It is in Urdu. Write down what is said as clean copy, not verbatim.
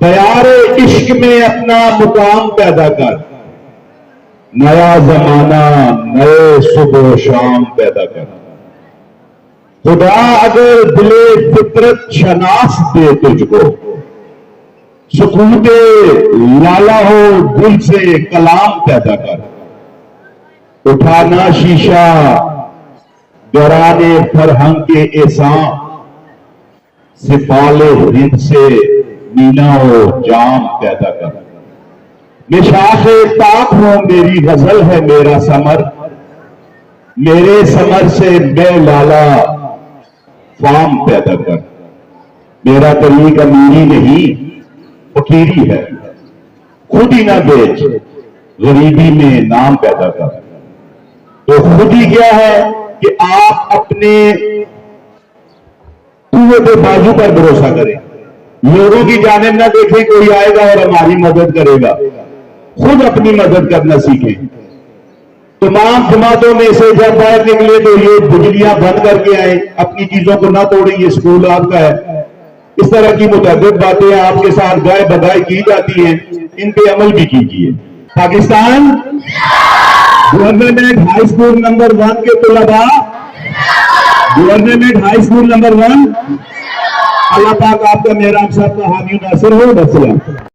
بیار عشق میں اپنا مقام پیدا کر، نیا زمانہ نئے صبح و شام پیدا کر۔ خدا اگر دل فطرت شناس دے تجھ کو، سکوت لالا ہو دل سے کلام پیدا کر۔ اٹھانا شیشہ دوران فرہنگ کے احسان، سفال ہند سے مینا و جام پیدا کر۔ میں شاخ طاق ہوں میری غزل ہے میرا ثمر، میرے ثمر سے میں لالا فام پیدا کر۔ میرا طریق امیری نہیں فقیری ہے، خود ہی نہ بیچ غریبی میں نام پیدا کر۔ تو خود ہی کیا ہے کہ آپ اپنے قوت بازو پر بھروسہ کریں، لوگوں کی جانب نہ دیکھیں کوئی آئے گا اور ہماری مدد کرے گا، خود اپنی مدد کرنا سیکھیں۔ تمام جماعتوں میں سے جب باہر نکلے تو یہ بجلیاں بند کر کے آئیں، اپنی چیزوں کو نہ توڑیں، یہ اسکول آپ کا ہے۔ اس طرح کی متعدد باتیں آپ کے ساتھ گائے بگائے کی جاتی ہیں، ان پہ عمل بھی کیجیے۔ Pakistan government high school number 1 کے طلباء، گورنمنٹ ہائی اسکول نمبر 1، اللہ پاک آپ کا میرا آپ سب کا حامی ناصر ہو۔